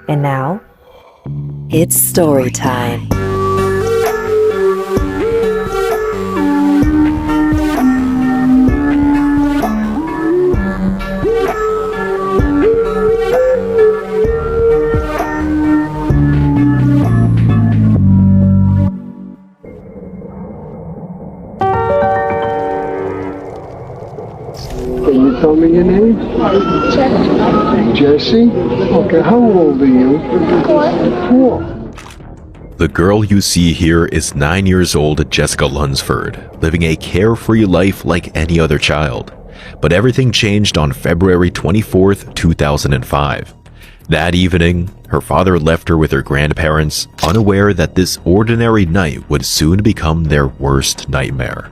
And now, it's story time. Can you tell me your name? Jesse. Okay, how old are you? 4. The girl you see here is 9 years old Jessica Lunsford, living a carefree life like any other child. But everything changed on February 24th, 2005. That evening, her father left her with her grandparents, unaware that this ordinary night would soon become their worst nightmare.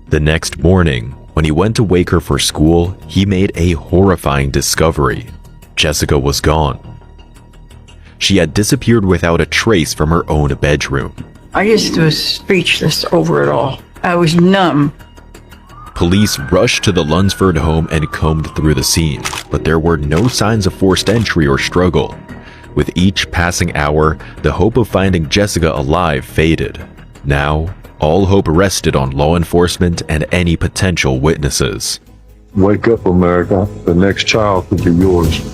The next morning, when he went to wake her for school, he made a horrifying discovery. Jessica was gone. She had disappeared without a trace from her own bedroom. I just was speechless over it all. I was numb. Police rushed to the Lunsford home and combed through the scene, but there were no signs of forced entry or struggle. With each passing hour, the hope of finding Jessica alive faded. Now, all hope rested on law enforcement and any potential witnesses. Wake up, America. The next child could be yours.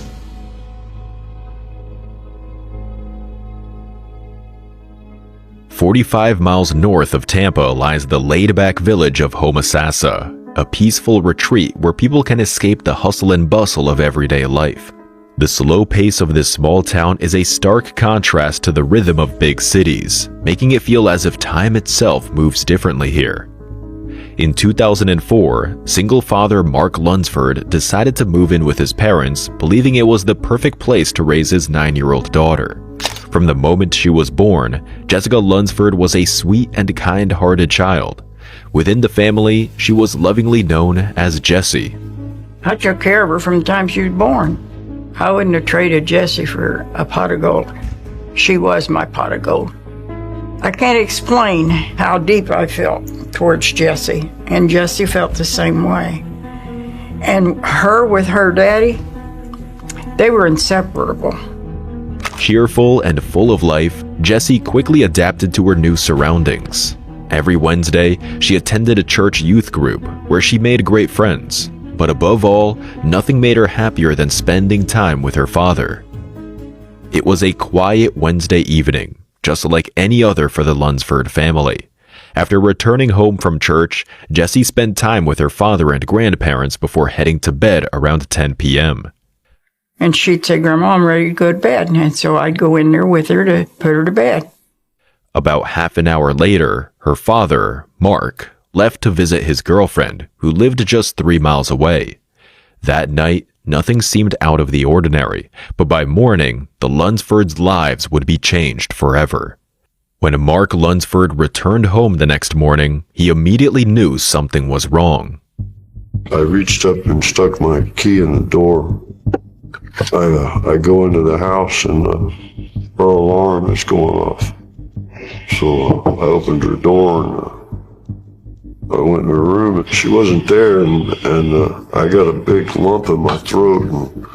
"45 miles north of Tampa lies the laid-back village of Homosassa, a peaceful retreat where people can escape the hustle and bustle of everyday life. The slow pace of this small town is a stark contrast to the rhythm of big cities, making it feel as if time itself moves differently here. In 2004, single father Mark Lunsford decided to move in with his parents, believing it was the perfect place to raise his 9-year-old daughter. From the moment she was born, Jessica Lunsford was a sweet and kind-hearted child. Within the family, she was lovingly known as Jessie. I took care of her from the time she was born. I wouldn't have traded Jessie for a pot of gold. She was my pot of gold. I can't explain how deep I felt towards Jessie, and Jessie felt the same way. And her with her daddy, they were inseparable. Cheerful and full of life, Jessie quickly adapted to her new surroundings. Every Wednesday, she attended a church youth group where she made great friends. But above all, nothing made her happier than spending time with her father. It was a quiet Wednesday evening, just like any other for the Lunsford family. After returning home from church, Jessie spent time with her father and grandparents before heading to bed around 10 p.m. And she'd say, "Grandma, I'm ready to go to bed." And so I'd go in there with her to put her to bed. About half an hour later, her father, Mark, left to visit his girlfriend, who lived just 3 miles away. That night, nothing seemed out of the ordinary, but by morning, the Lunsfords' lives would be changed forever. When Mark Lunsford returned home the next morning, he immediately knew something was wrong. I reached up and stuck my key in the door. I go into the house and her alarm is going off. So I opened her door and I went in her room and she wasn't there, and I got a big lump in my throat and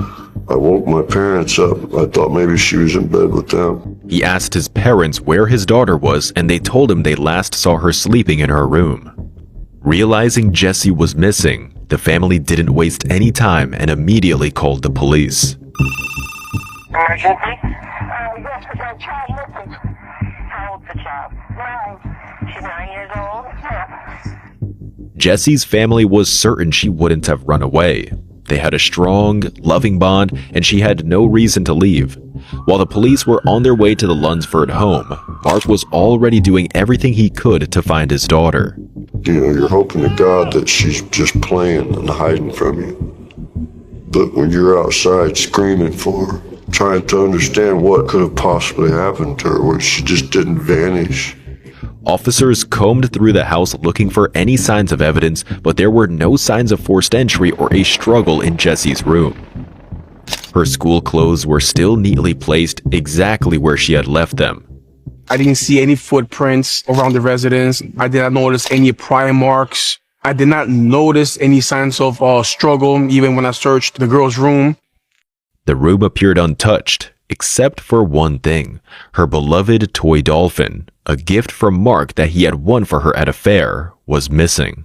I woke my parents up. I thought maybe she was in bed with them. He asked his parents where his daughter was, and they told him they last saw her sleeping in her room. Realizing Jessie was missing, the family didn't waste any time and immediately called the police. Emergency? Yes, we got a child missing. How old's the child? 9. She's 9 years old? Yeah. Jessie's family was certain she wouldn't have run away. They had a strong, loving bond, and she had no reason to leave. While the police were on their way to the Lunsford home, Mark was already doing everything he could to find his daughter. You know, you're hoping to God that she's just playing and hiding from you. But when you're outside screaming for her, trying to understand what could have possibly happened to her, where she just didn't vanish. Officers combed through the house looking for any signs of evidence, but there were no signs of forced entry or a struggle in Jessie's room. Her school clothes were still neatly placed exactly where she had left them. I didn't see any footprints around the residence. I did not notice any pry marks. I did not notice any signs of struggle, even when I searched the girl's room. The room appeared untouched. except for one thing: her beloved toy dolphin, a gift from Mark that he had won for her at a fair, was missing.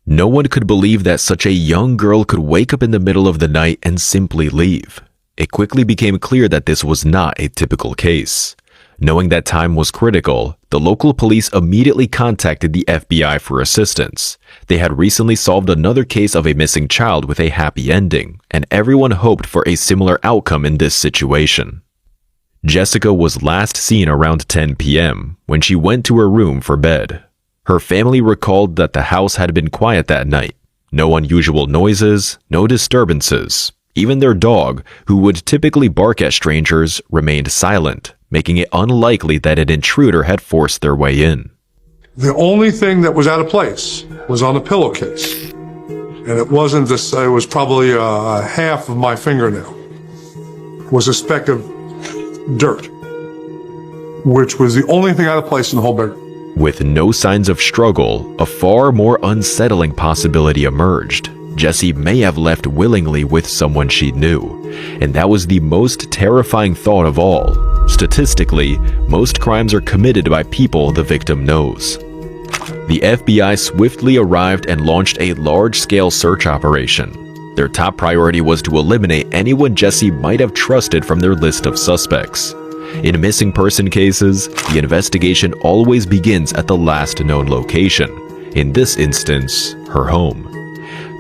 No one could believe that such a young girl could wake up in the middle of the night and simply leave. It quickly became clear that this was not a typical case. Knowing that time was critical, the local police immediately contacted the FBI for assistance. They had recently solved another case of a missing child with a happy ending, and everyone hoped for a similar outcome in this situation. Jessica was last seen around 10 p.m. when she went to her room for bed. Her family recalled that the house had been quiet that night. No unusual noises, no disturbances. Even their dog, who would typically bark at strangers, remained silent, making it unlikely that an intruder had forced their way in. The only thing that was out of place was on the pillowcase. And it wasn't this, it was probably half of my fingernail. Was a speck of dirt, which was the only thing out of place in the whole bedroom. With no signs of struggle, a far more unsettling possibility emerged. Jessie may have left willingly with someone she knew, and that was the most terrifying thought of all. Statistically, most crimes are committed by people the victim knows. The FBI swiftly arrived and launched a large-scale search operation. Their top priority was to eliminate anyone Jessie might have trusted from their list of suspects. In missing person cases, the investigation always begins at the last known location, in this instance, her home.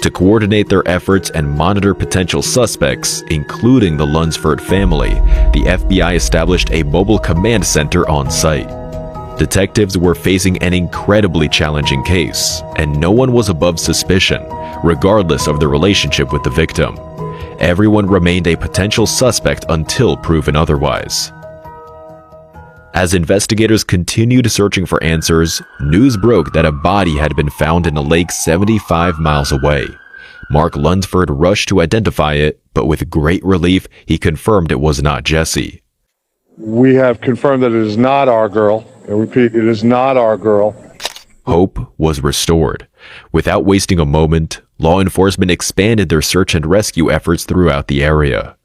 To coordinate their efforts and monitor potential suspects, including the Lunsford family, the FBI established a mobile command center on site. Detectives were facing an incredibly challenging case, and no one was above suspicion, regardless of their relationship with the victim. Everyone remained a potential suspect until proven otherwise. As investigators continued searching for answers, news broke that a body had been found in a lake 75 miles away. Mark Lunsford rushed to identify it, but with great relief, he confirmed it was not Jessie. We have confirmed that it is not our girl. I repeat, it is not our girl. Hope was restored. Without wasting a moment, law enforcement expanded their search and rescue efforts throughout the area.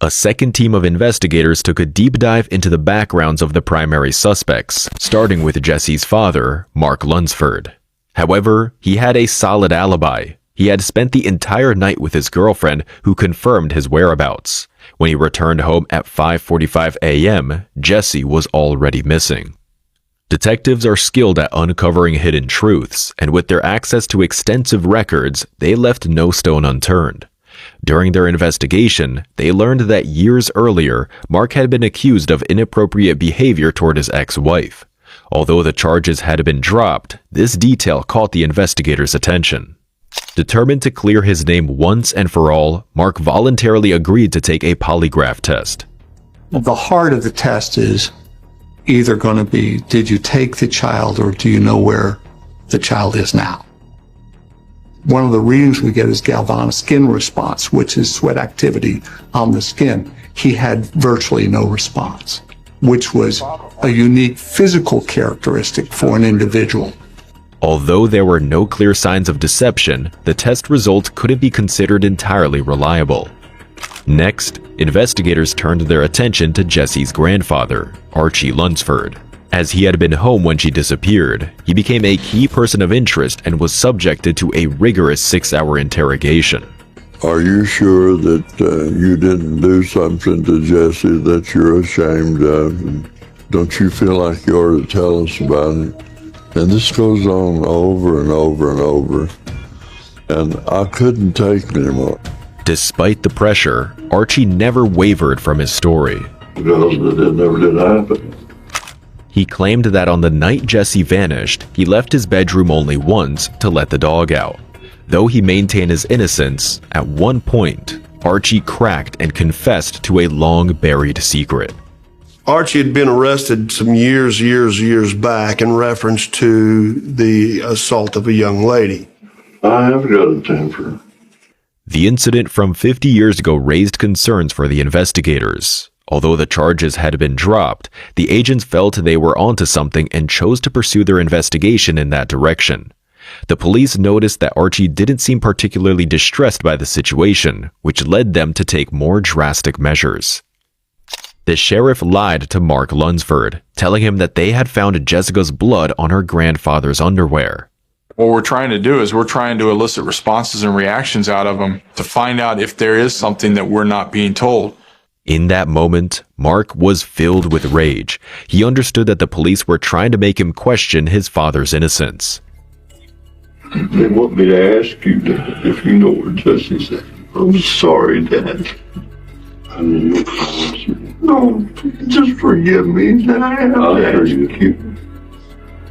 A second team of investigators took a deep dive into the backgrounds of the primary suspects, starting with Jessie's father, Mark Lunsford. However, he had a solid alibi. He had spent the entire night with his girlfriend, who confirmed his whereabouts. When he returned home at 5:45 a.m., Jessie was already missing. Detectives are skilled at uncovering hidden truths, and with their access to extensive records, they left no stone unturned. During their investigation, they learned that years earlier, Mark had been accused of inappropriate behavior toward his ex-wife. Although the charges had been dropped, this detail caught the investigators' attention. Determined to clear his name once and for all, Mark voluntarily agreed to take a polygraph test. The heart of the test is either going to be, did you take the child or do you know where the child is now? One of the readings we get is galvanic skin response, which is sweat activity on the skin. He had virtually no response, which was a unique physical characteristic for an individual. Although there were no clear signs of deception, the test results couldn't be considered entirely reliable. Next, investigators turned their attention to Jessie's grandfather, Archie Lunsford. As he had been home when she disappeared, he became a key person of interest and was subjected to a rigorous 6-hour interrogation. Are you sure that you didn't do something to Jessie that you're ashamed of? And don't you feel like you ought to tell us about it? And this goes on over and over and over. And I couldn't take it anymore. Despite the pressure, Archie never wavered from his story. Because it never did happen. He claimed that on the night Jessie vanished, he left his bedroom only once to let the dog out. Though he maintained his innocence, at one point, Archie cracked and confessed to a long-buried secret. Archie had been arrested some years back in reference to the assault of a young lady. I have got a temper. The incident from 50 years ago raised concerns for the investigators. Although the charges had been dropped, the agents felt they were onto something and chose to pursue their investigation in that direction. The police noticed that Archie didn't seem particularly distressed by the situation, which led them to take more drastic measures. The sheriff lied to Mark Lunsford, telling him that they had found Jessica's blood on her grandfather's underwear. What we're trying to do is we're trying to elicit responses and reactions out of them to find out if there is something that we're not being told. In that moment, Mark was filled with rage. He understood that the police were trying to make him question his father's innocence. They want me to ask you if you know where Jesse's at. I'm sorry, Dad. No, just forgive me. Dad, I have to ask you.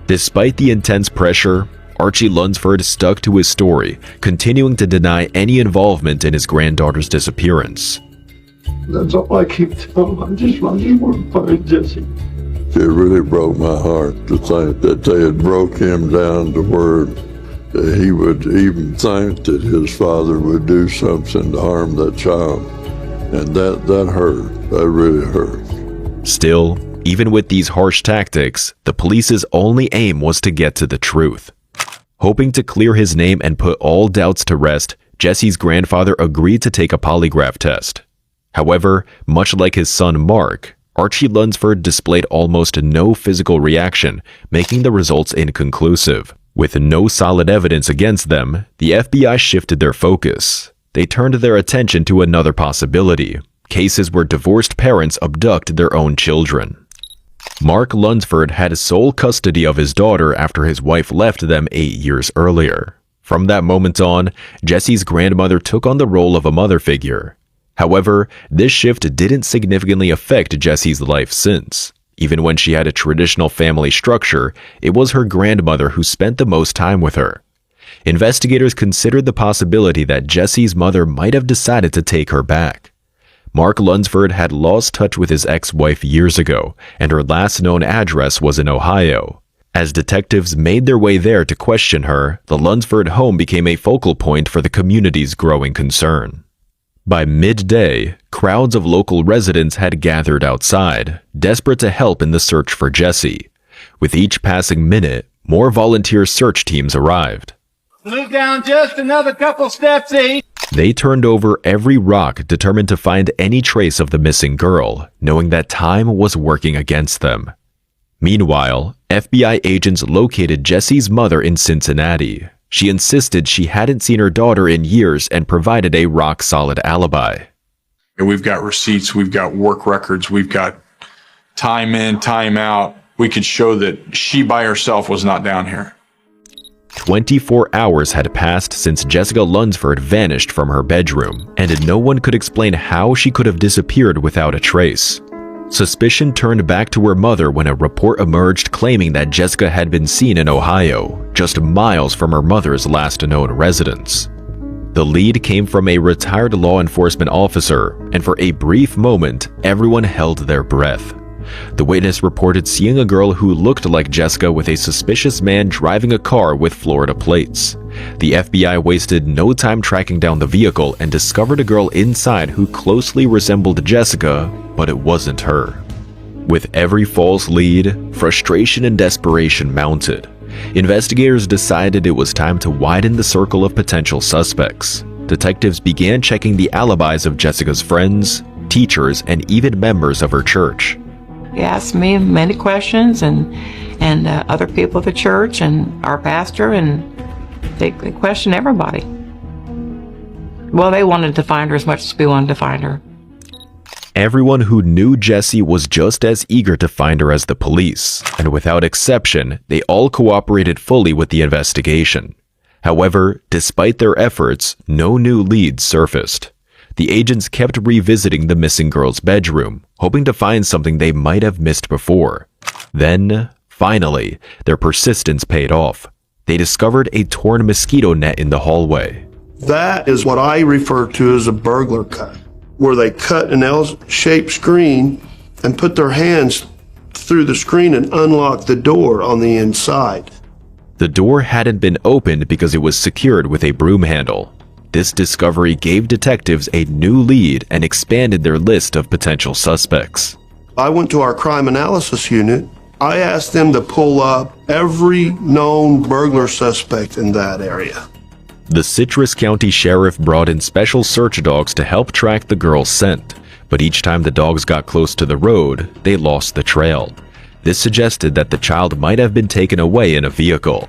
Despite the intense pressure, Archie Lunsford stuck to his story, continuing to deny any involvement in his granddaughter's disappearance. That's all I keep telling them. I just want to find Jesse. It really broke my heart to think that they had broke him down to where he would even think that his father would do something to harm that child. And that hurt. That really hurt. Still, even with these harsh tactics, the police's only aim was to get to the truth. Hoping to clear his name and put all doubts to rest, Jesse's grandfather agreed to take a polygraph test. However, much like his son Mark, Archie Lunsford displayed almost no physical reaction, making the results inconclusive. With no solid evidence against them, the FBI shifted their focus. They turned their attention to another possibility: cases where divorced parents abduct their own children. Mark Lunsford had sole custody of his daughter after his wife left them 8 years earlier. From that moment on, Jesse's grandmother took on the role of a mother figure. However, this shift didn't significantly affect Jesse's life since. Even when she had a traditional family structure, it was her grandmother who spent the most time with her. Investigators considered the possibility that Jesse's mother might have decided to take her back. Mark Lunsford had lost touch with his ex-wife years ago, and her last known address was in Ohio. As detectives made their way there to question her, the Lunsford home became a focal point for the community's growing concern. By midday, crowds of local residents had gathered outside, desperate to help in the search for Jesse. With each passing minute, more volunteer search teams arrived. Move down just another couple steps each. They turned over every rock, determined to find any trace of the missing girl, knowing that time was working against them. Meanwhile, FBI agents located Jesse's mother in Cincinnati. She insisted she hadn't seen her daughter in years and provided a rock-solid alibi. We've got receipts, we've got work records, we've got time in, time out. We could show that she by herself was not down here. 24 hours had passed since Jessica Lunsford vanished from her bedroom, and no one could explain how she could have disappeared without a trace. Suspicion turned back to her mother when a report emerged claiming that Jessica had been seen in Ohio, just miles from her mother's last known residence. The lead came from a retired law enforcement officer, and for a brief moment, everyone held their breath. The witness reported seeing a girl who looked like Jessica with a suspicious man driving a car with Florida plates. The FBI wasted no time tracking down the vehicle and discovered a girl inside who closely resembled Jessica, but it wasn't her. With every false lead, frustration and desperation mounted. Investigators decided it was time to widen the circle of potential suspects. Detectives began checking the alibis of Jessica's friends, teachers, and even members of her church. He asked me many questions and other people at the church and our pastor, and they questioned everybody. Well, they wanted to find her as much as we wanted to find her. Everyone who knew Jessie was just as eager to find her as the police, and without exception, they all cooperated fully with the investigation. However, despite their efforts, no new leads surfaced. The agents kept revisiting the missing girl's bedroom, hoping to find something they might have missed before. Then, finally, their persistence paid off. They discovered a torn mosquito net in the hallway. That is what I refer to as a burglar cut, where they cut an L-shaped screen and put their hands through the screen and unlock the door on the inside. The door hadn't been opened because it was secured with a broom handle. This discovery gave detectives a new lead and expanded their list of potential suspects. I went to our crime analysis unit. I asked them to pull up every known burglar suspect in that area. The Citrus County Sheriff brought in special search dogs to help track the girl's scent. But each time the dogs got close to the road, they lost the trail. This suggested that the child might have been taken away in a vehicle.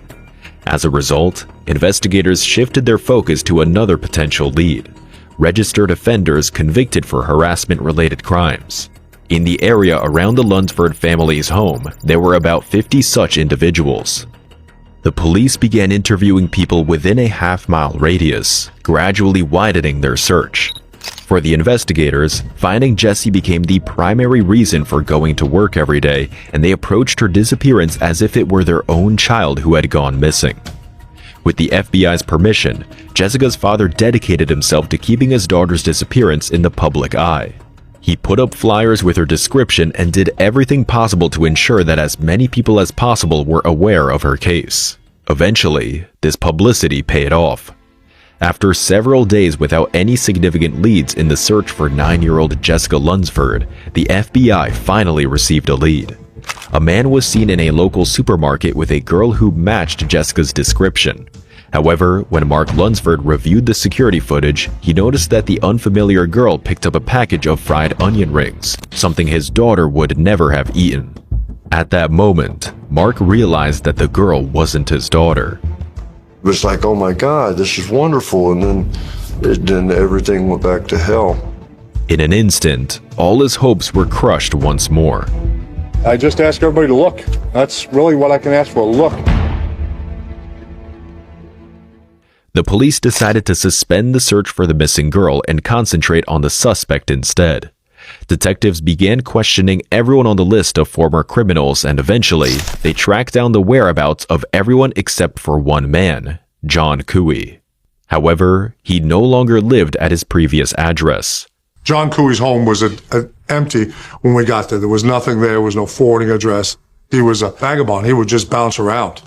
As a result, investigators shifted their focus to another potential lead: registered offenders convicted for harassment-related crimes. In the area around the Lunsford family's home, there were about 50 such individuals. The police began interviewing people within a half-mile radius, gradually widening their search. For the investigators, finding Jessie became the primary reason for going to work every day, and they approached her disappearance as if it were their own child who had gone missing. With the FBI's permission, Jessica's father dedicated himself to keeping his daughter's disappearance in the public eye. He put up flyers with her description and did everything possible to ensure that as many people as possible were aware of her case. Eventually, this publicity paid off. After several days without any significant leads in the search for 9-year-old Jessica Lunsford, the FBI finally received a lead. A man was seen in a local supermarket with a girl who matched Jessica's description. However, when Mark Lunsford reviewed the security footage, he noticed that the unfamiliar girl picked up a package of fried onion rings, something his daughter would never have eaten. At that moment, Mark realized that the girl wasn't his daughter. It was like, oh my God, this is wonderful. And then everything went back to hell. In an instant, all his hopes were crushed once more. I just ask everybody to look. That's really what I can ask for, look. The police decided to suspend the search for the missing girl and concentrate on the suspect instead. Detectives began questioning everyone on the list of former criminals, and eventually, they tracked down the whereabouts of everyone except for one man, John Cooey. However, he no longer lived at his previous address. John Cooey's home was empty when we got there. There was nothing there. There was no forwarding address. He was a vagabond. He would just bounce around.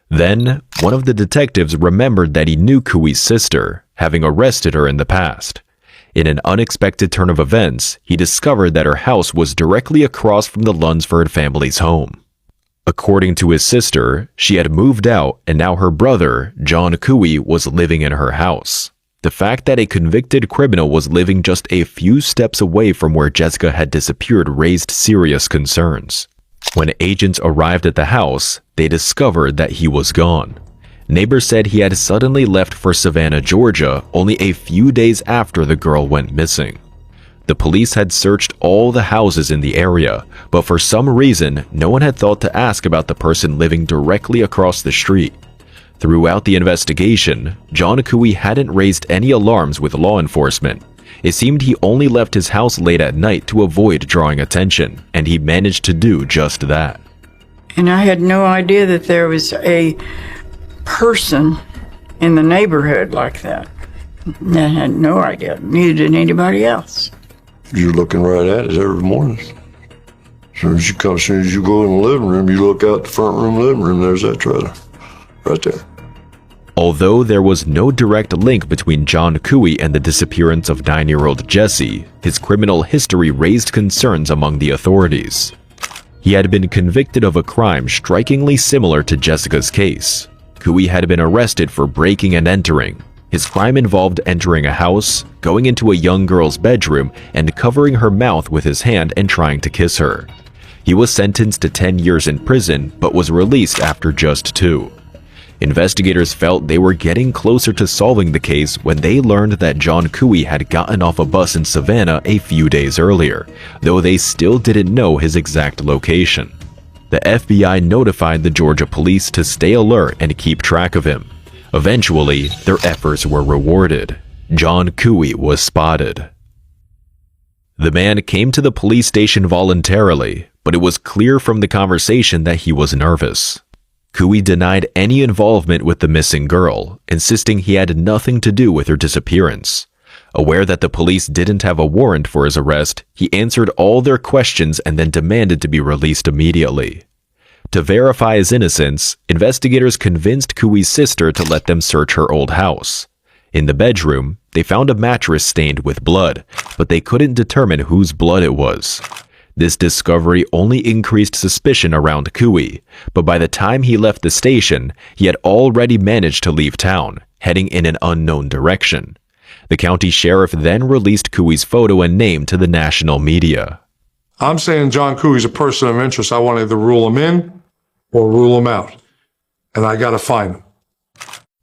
Then, one of the detectives remembered that he knew Cooey's sister, having arrested her in the past. In an unexpected turn of events, he discovered that her house was directly across from the Lunsford family's home. According to his sister, she had moved out and now her brother, John Cooey, was living in her house. The fact that a convicted criminal was living just a few steps away from where Jessica had disappeared raised serious concerns. When agents arrived at the house, they discovered that he was gone. Neighbors said he had suddenly left for Savannah, Georgia, only a few days after the girl went missing. The police had searched all the houses in the area, but for some reason, no one had thought to ask about the person living directly across the street. Throughout the investigation, John Cooey hadn't raised any alarms with law enforcement. It seemed he only left his house late at night to avoid drawing attention, and he managed to do just that. And I had no idea that there was a person in the neighborhood like that. I had no idea. Neither did anybody else. You're looking right at it every morning. As soon as you go in the living room, you look out the front room, living room, there's that trailer. Right there. Although there was no direct link between John Cooey and the disappearance of 9-year-old Jessie, his criminal history raised concerns among the authorities. He had been convicted of a crime strikingly similar to Jessica's case. Cooey had been arrested for breaking and entering. His crime involved entering a house, going into a young girl's bedroom, and covering her mouth with his hand and trying to kiss her. He was sentenced to 10 years in prison, but was released after just 2. Investigators felt they were getting closer to solving the case when they learned that John Cooey had gotten off a bus in Savannah a few days earlier, though they still didn't know his exact location. The FBI notified the Georgia police to stay alert and keep track of him. Eventually, their efforts were rewarded. John Cooey was spotted. The man came to the police station voluntarily, but it was clear from the conversation that he was nervous. Cooey denied any involvement with the missing girl, insisting he had nothing to do with her disappearance. Aware that the police didn't have a warrant for his arrest, he answered all their questions and then demanded to be released immediately. To verify his innocence, investigators convinced Cooey's sister to let them search her old house. In the bedroom, they found a mattress stained with blood, but they couldn't determine whose blood it was. This discovery only increased suspicion around Cooey, but by the time he left the station, he had already managed to leave town, heading in an unknown direction. The county sheriff then released Cooey's photo and name to the national media. I'm saying John Cooey's a person of interest. I want to either rule him in or rule him out. And I got to find him.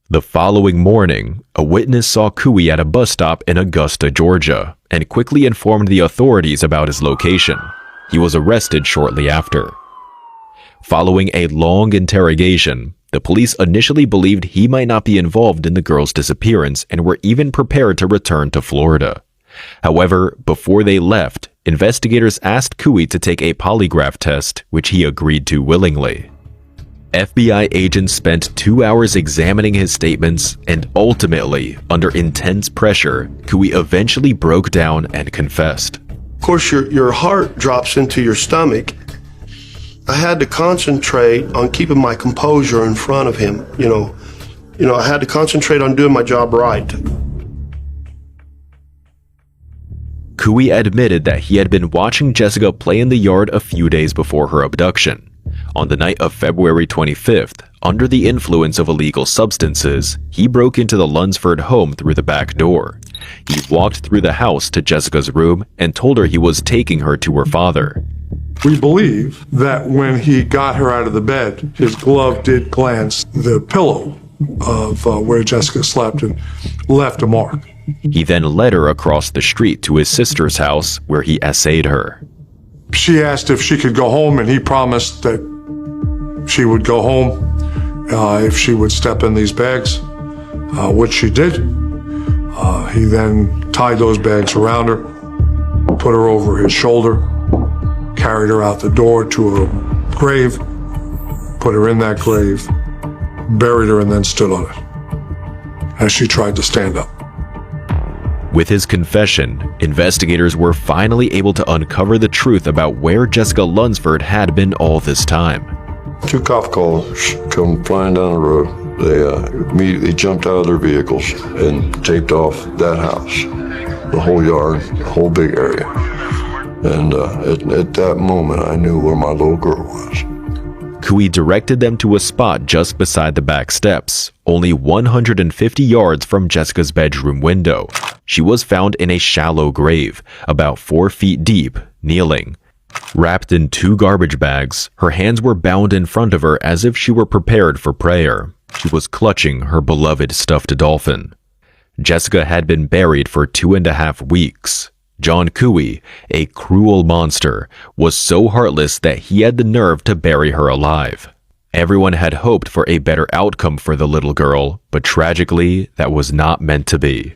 The following morning, a witness saw Cooey at a bus stop in Augusta, Georgia, and quickly informed the authorities about his location. He was arrested shortly after. Following a long interrogation, the police initially believed he might not be involved in the girl's disappearance and were even prepared to return to Florida. However, before they left, investigators asked Cooey to take a polygraph test, which he agreed to willingly. FBI agents spent 2 hours examining his statements, and ultimately, under intense pressure, Cooey eventually broke down and confessed. Of course, your heart drops into your stomach. I had to concentrate on keeping my composure in front of him. I had to concentrate on doing my job right. Cooey admitted that he had been watching Jessica play in the yard a few days before her abduction. On the night of February 25th, under the influence of illegal substances, he broke into the Lunsford home through the back door. He walked through the house to Jessica's room and told her he was taking her to her father. We believe that when he got her out of the bed, his glove did glance the pillow of where Jessica slept and left a mark. He then led her across the street to his sister's house, where he essayed her. She asked if she could go home, and he promised that she would go home if she would step in these bags, which she did. He then tied those bags around her, put her over his shoulder, carried her out the door to a grave, put her in that grave, buried her, and then stood on it as she tried to stand up. With his confession, investigators were finally able to uncover the truth about where Jessica Lunsford had been all this time. 2 cop cars come flying down the road. They immediately jumped out of their vehicles and taped off that house, the whole yard, the whole big area. And at that moment, I knew where my little girl was. Cooey directed them to a spot just beside the back steps, only 150 yards from Jessica's bedroom window. She was found in a shallow grave, about 4 feet deep, kneeling. Wrapped in 2 garbage bags, her hands were bound in front of her as if she were prepared for prayer. She was clutching her beloved stuffed dolphin. Jessica had been buried for 2.5 weeks. John Cooey, a cruel monster, was so heartless that he had the nerve to bury her alive. Everyone had hoped for a better outcome for the little girl, but tragically, that was not meant to be.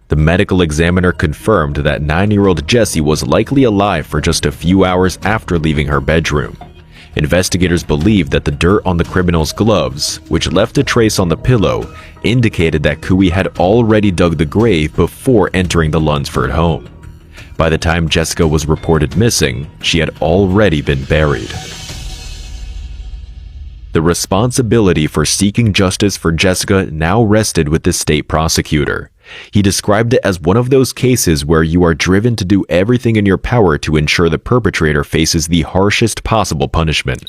The medical examiner confirmed that 9-year-old Jessie was likely alive for just a few hours after leaving her bedroom. Investigators believed that the dirt on the criminal's gloves, which left a trace on the pillow, indicated that Cooey had already dug the grave before entering the Lunsford home. By the time Jessica was reported missing, she had already been buried. The responsibility for seeking justice for Jessica now rested with the state prosecutor. He described it as one of those cases where you are driven to do everything in your power to ensure the perpetrator faces the harshest possible punishment.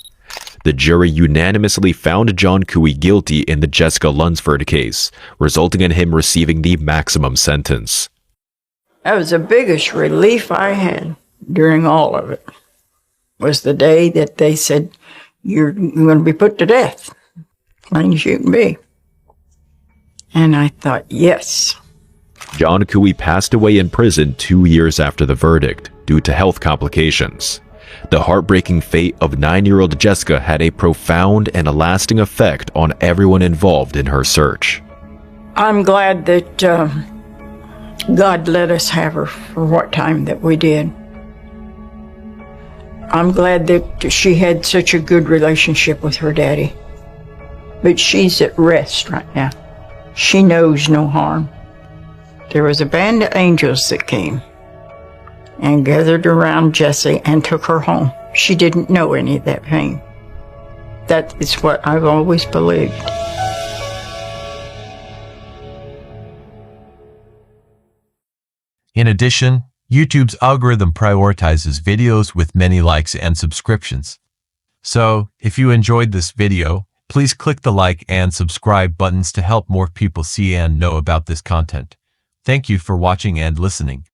The jury unanimously found John Cooey guilty in the Jessica Lunsford case, resulting in him receiving the maximum sentence. That was the biggest relief I had during all of it, was the day that they said, you're going to be put to death, plain as you can be. And I thought, yes. John Cooey passed away in prison 2 years after the verdict due to health complications. The heartbreaking fate of 9-year-old Jessica had a profound and a lasting effect on everyone involved in her search. I'm glad that God let us have her for what time that we did. I'm glad that she had such a good relationship with her daddy. But she's at rest right now. She knows no harm. There was a band of angels that came and gathered around Jessie and took her home. She didn't know any of that pain. That is what I've always believed. In addition, YouTube's algorithm prioritizes videos with many likes and subscriptions. So, if you enjoyed this video, please click the like and subscribe buttons to help more people see and know about this content. Thank you for watching and listening.